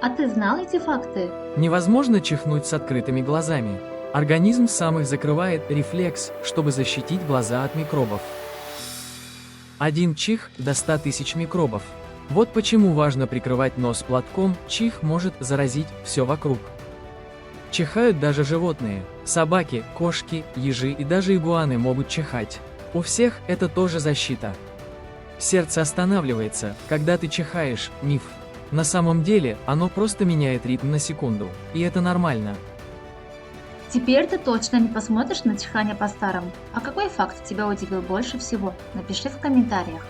А ты знал эти факты? Невозможно чихнуть с открытыми глазами. Организм сам их закрывает, рефлекс, чтобы защитить глаза от микробов. Один чих до 100 тысяч микробов. Вот почему важно прикрывать нос платком, чих может заразить все вокруг. Чихают даже животные. Собаки, кошки, ежи и даже игуаны могут чихать. У всех это тоже защита. Сердце останавливается, когда ты чихаешь, миф. На самом деле, оно просто меняет ритм на секунду, и это нормально. Теперь ты точно не посмотришь на чихание по-старому. А какой факт тебя удивил больше всего? Напиши в комментариях.